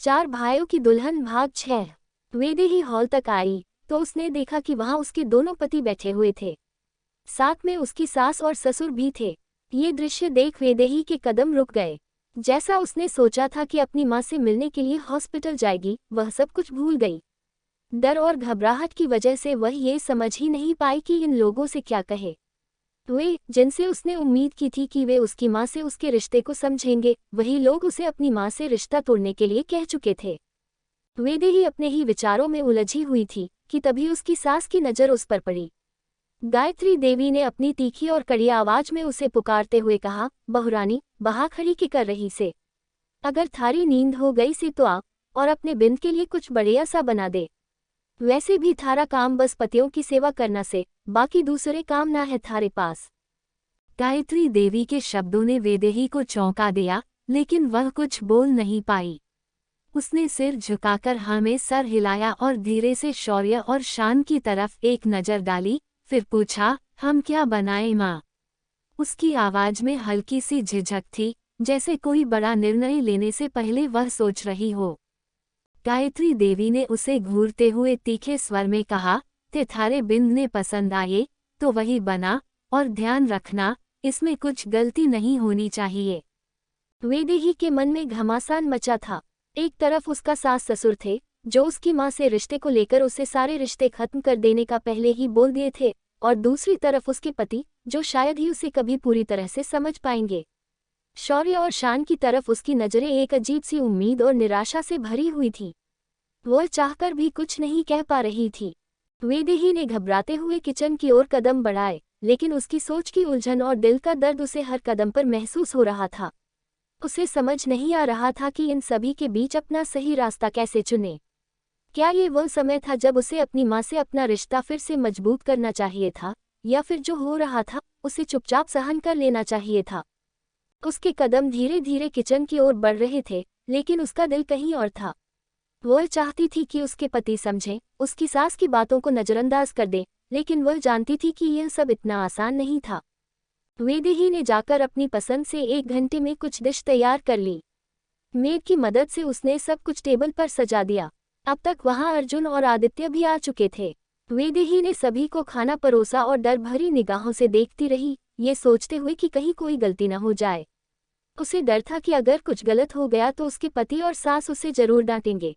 चार भाइयों की दुल्हन भाग 6। वैदेही हॉल तक आई तो उसने देखा कि वहां उसके दोनों पति बैठे हुए थे, साथ में उसकी सास और ससुर भी थे। ये दृश्य देख वैदेही के कदम रुक गए। जैसा उसने सोचा था कि अपनी मां से मिलने के लिए हॉस्पिटल जाएगी, वह सब कुछ भूल गई। डर और घबराहट की वजह से वह ये समझ ही नहीं पाई कि इन लोगों से क्या कहे। वे जिनसे उसने उम्मीद की थी कि वे उसकी मां से उसके रिश्ते को समझेंगे, वही लोग उसे अपनी मां से रिश्ता तोड़ने के लिए कह चुके थे। वैदेही अपने ही विचारों में उलझी हुई थी कि तभी उसकी सास की नज़र उस पर पड़ी। गायत्री देवी ने अपनी तीखी और कड़ी आवाज में उसे पुकारते हुए कहा, बहुरानी, बहा खड़ी की कर रही से? अगर थारी नींद हो गई से तो आ और अपने बिंद के लिए कुछ बढ़िया सा बना दे। वैसे भी थारा काम बस पतियों की सेवा करना से, बाकी दूसरे काम ना है थारे पास। गायत्री देवी के शब्दों ने वैदेही को चौंका दिया, लेकिन वह कुछ बोल नहीं पाई। उसने सिर झुकाकर हाँ में सर हिलाया और धीरे से शौर्य और शान की तरफ एक नज़र डाली, फिर पूछा, हम क्या बनाएं माँ? उसकी आवाज में हल्की सी झिझक थी, जैसे कोई बड़ा निर्णय लेने से पहले वह सोच रही हो। गायत्री देवी ने उसे घूरते हुए तीखे स्वर में कहा, ते थारे बिंद ने पसंद आए तो वही बना, और ध्यान रखना, इसमें कुछ गलती नहीं होनी चाहिए। वैदेही के मन में घमासान मचा था। एक तरफ उसका सास ससुर थे, जो उसकी मां से रिश्ते को लेकर उसे सारे रिश्ते खत्म कर देने का पहले ही बोल दिए थे, और दूसरी तरफ उसके पति, जो शायद ही उसे कभी पूरी तरह से समझ पाएंगे। शौर्य और शान की तरफ उसकी नजरें एक अजीब सी उम्मीद और निराशा से भरी हुई थी। वह चाहकर भी कुछ नहीं कह पा रही थी। वैदेही ने घबराते हुए किचन की ओर कदम बढ़ाए, लेकिन उसकी सोच की उलझन और दिल का दर्द उसे हर कदम पर महसूस हो रहा था। उसे समझ नहीं आ रहा था कि इन सभी के बीच अपना सही रास्ता कैसे चुने। क्या ये वह समय था जब उसे अपनी मां से अपना रिश्ता फिर से मजबूत करना चाहिए था, या फिर जो हो रहा था उसे चुपचाप सहन कर लेना चाहिए था? उसके कदम धीरे धीरे किचन की ओर बढ़ रहे थे, लेकिन उसका दिल कहीं और था। वह चाहती थी कि उसके पति समझें, उसकी सास की बातों को नज़रअंदाज कर दे, लेकिन वह जानती थी कि यह सब इतना आसान नहीं था। वैदेही ने जाकर अपनी पसंद से 1 घंटे में कुछ डिश तैयार कर ली। मेड की मदद से उसने सब कुछ टेबल पर सजा दिया। अब तक वहां अर्जुन और आदित्य भी आ चुके थे। वैदेही ने सभी को खाना परोसा और डर भरी निगाहों से देखती रही, ये सोचते हुए कि कहीं कोई गलती न हो जाए। उसे डर था कि अगर कुछ गलत हो गया तो उसके पति और सास उसे जरूर डांटेंगे।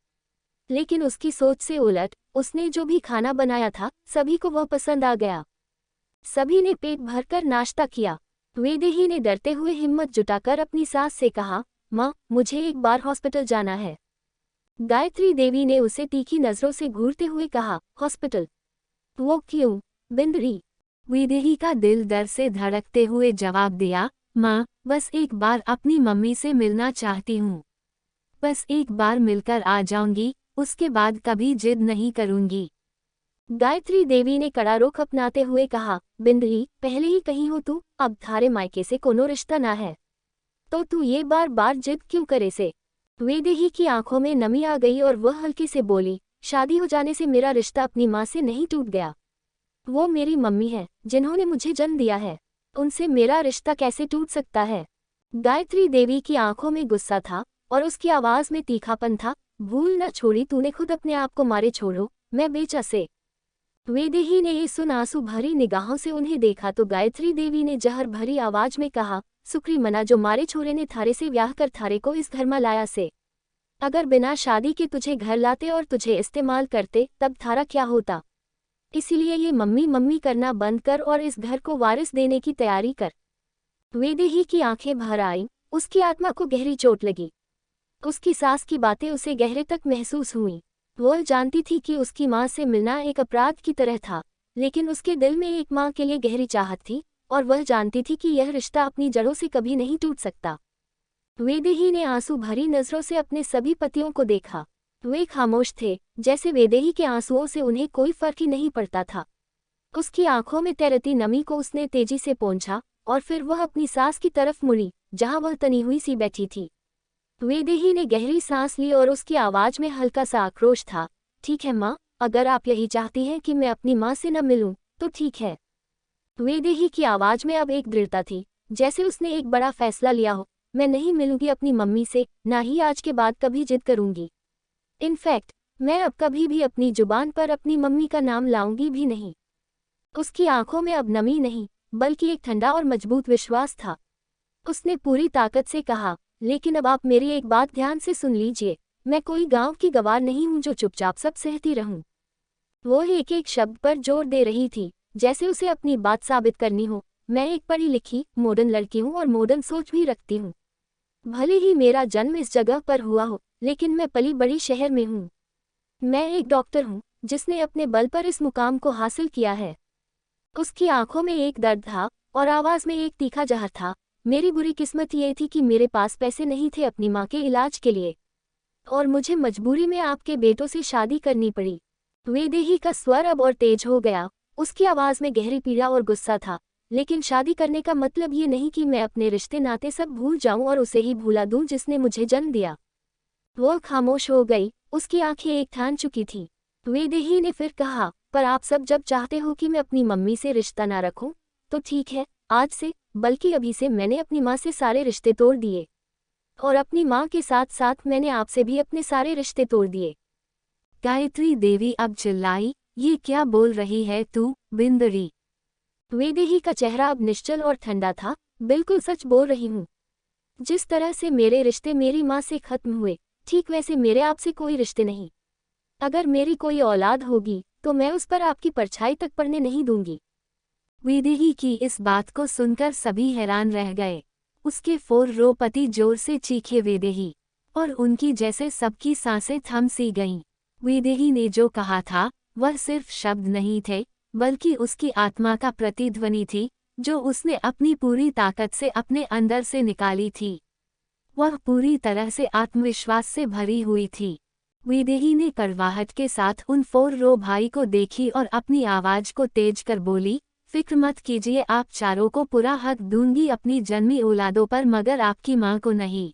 लेकिन उसकी सोच से उलट, उसने जो भी खाना बनाया था, सभी को वह पसंद आ गया। सभी ने पेट भरकर नाश्ता किया। वैदेही ने डरते हुए हिम्मत जुटाकर अपनी सास से कहा, माँ, मुझे एक बार हॉस्पिटल जाना है। गायत्री देवी ने उसे तीखी नजरों से घूरते हुए कहा, हॉस्पिटल? वो क्यों, बिंदरी? वैदेही का दिल डर से धड़कते हुए जवाब दिया, माँ, बस एक बार अपनी मम्मी से मिलना चाहती हूँ। बस एक बार मिलकर आ जाऊंगी, उसके बाद कभी जिद नहीं करूंगी। गायत्री देवी ने कड़ा रुख अपनाते हुए कहा, बिंदरी, पहले ही कहीं हो तू, अब थारे मायके से कोनो रिश्ता ना है, तो तू ये बार बार जिद क्यों करे से? वैदेही की आंखों में नमी आ गई और वह हल्के से बोली, शादी हो जाने से मेरा रिश्ता अपनी माँ से नहीं टूट गया। वो मेरी मम्मी है, जिन्होंने मुझे जन्म दिया है, उनसे मेरा रिश्ता कैसे टूट सकता है? गायत्री देवी की आंखों में गुस्सा था और उसकी आवाज में तीखापन था। भूल न छोड़ी तूने खुद अपने आप को मारे छोड़ो, मैं बेचा से। वैदेही ने ये सुन आंसू भरी निगाहों से उन्हें देखा तो गायत्री देवी ने जहर भरी आवाज में कहा, सुक्री मना जो मारे छोरे ने थारे से ब्याह कर थारे को इस घर में लाया से। अगर बिना शादी के तुझे घर लाते और तुझे इस्तेमाल करते तब थारा क्या होता? इसीलिए ये मम्मी मम्मी करना बंद कर और इस घर को वारिस देने की तैयारी कर। वैदेही की आंखें भर आईं, उसकी आत्मा को गहरी चोट लगी। उसकी सास की बातें उसे गहरे तक महसूस हुईं। वह जानती थी कि उसकी मां से मिलना एक अपराध की तरह था, लेकिन उसके दिल में एक मां के लिए गहरी चाहत थी, और वह जानती थी कि यह रिश्ता अपनी जड़ों से कभी नहीं टूट सकता। वैदेही ने आंसू भरी नजरों से अपने सभी पतियों को देखा। वे खामोश थे, जैसे वैदेही के आंसुओं से उन्हें कोई फर्क ही नहीं पड़ता था। उसकी आंखों में तैरती नमी को उसने तेजी से पोंछा, और फिर वह अपनी सास की तरफ मुड़ी, जहां वह तनी हुई सी बैठी थी। वैदेही ने गहरी सांस ली और उसकी आवाज में हल्का सा आक्रोश था, ठीक है माँ, अगर आप यही चाहती हैं कि मैं अपनी माँ से न मिलूं, तो ठीक है। वैदेही की आवाज में अब एक दृढ़ता थी, जैसे उसने एक बड़ा फैसला लिया हो। मैं नहीं मिलूंगी अपनी मम्मी से, ना ही आज के बाद कभी जिद करूंगी। इनफैक्ट मैं अब कभी भी अपनी जुबान पर अपनी मम्मी का नाम लाऊंगी भी नहीं। उसकी आंखों में अब नमी नहीं, बल्कि एक ठंडा और मजबूत विश्वास था। उसने पूरी ताकत से कहा, लेकिन अब आप मेरी एक बात ध्यान से सुन लीजिए, मैं कोई गांव की गवार नहीं हूं जो चुपचाप सब सहती रहूं। वो एक एक शब्द पर जोर दे रही थी, जैसे उसे अपनी बात साबित करनी हो। मैं एक पढ़ी लिखी मॉडर्न लड़की हूं और मॉडर्न सोच भी रखती हूं। भले ही मेरा जन्म इस जगह पर हुआ हो, लेकिन मैं पली बड़ी शहर में हूं। मैं एक डॉक्टर हूं जिसने अपने बल पर इस मुकाम को हासिल किया है। उसकी आंखों में एक दर्द था और आवाज में एक तीखा जहर था। मेरी बुरी किस्मत ये थी कि मेरे पास पैसे नहीं थे अपनी माँ के इलाज के लिए, और मुझे मजबूरी में आपके बेटों से शादी करनी पड़ी। वैदेही का स्वर अब और तेज हो गया। उसकी आवाज में गहरी पीड़ा और गुस्सा था। लेकिन शादी करने का मतलब ये नहीं कि मैं अपने रिश्ते नाते सब भूल जाऊं और उसे ही भूला दूं जिसने मुझे जन्म दिया। वो खामोश हो गई, उसकी आंखें एक ठान चुकी थीं। वैदेही ने फिर कहा, पर आप सब जब चाहते हो कि मैं अपनी मम्मी से रिश्ता ना रखूं, तो ठीक है, आज से, बल्कि अभी से मैंने अपनी माँ से सारे रिश्ते तोड़ दिए। और अपनी माँ के साथ साथ मैंने आपसे भी अपने सारे रिश्ते तोड़ दिए। गायत्री देवी अब चिल्लाई, ये क्या बोल रही है तू, बिंदरी? वैदेही का चेहरा अब निश्चल और ठंडा था। बिल्कुल सच बोल रही हूँ। जिस तरह से मेरे रिश्ते मेरी माँ से खत्म हुए, ठीक वैसे मेरे आपसे कोई रिश्ते नहीं। अगर मेरी कोई औलाद होगी तो मैं उस पर आपकी परछाई तक पड़ने नहीं दूंगी। वैदेही की इस बात को सुनकर सभी हैरान रह गए। उसके 4 पति जोर से चीखे वैदेही, और उनकी जैसे सबकी सांसें थम सी गईं। वैदेही ने जो कहा था वह सिर्फ शब्द नहीं थे, बल्कि उसकी आत्मा का प्रतिध्वनि थी, जो उसने अपनी पूरी ताकत से अपने अंदर से निकाली थी। वह पूरी तरह से आत्मविश्वास से भरी हुई थी। वैदेही ने कड़वाहट के साथ उन 4 भाई को देखी और अपनी आवाज को तेज कर बोली, फिक्र मत कीजिए, आप चारों को पूरा हक दूंगी अपनी जन्मी औलादों पर, मगर आपकी माँ को नहीं।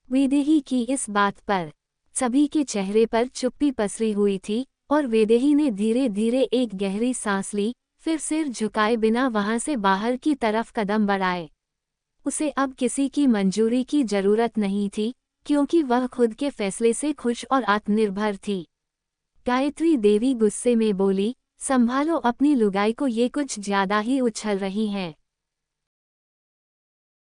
वैदेही की इस बात पर सभी के चेहरे पर चुप्पी पसरी हुई थी, और वैदेही ने धीरे धीरे एक गहरी सांस ली, फिर सिर झुकाए बिना वहां से बाहर की तरफ कदम बढ़ाए। उसे अब किसी की मंजूरी की जरूरत नहीं थी, क्योंकि वह खुद के फैसले से खुश और आत्मनिर्भर थी। गायत्री देवी गुस्से में बोली, संभालो अपनी लुगाई को, ये कुछ ज्यादा ही उछल रही हैं।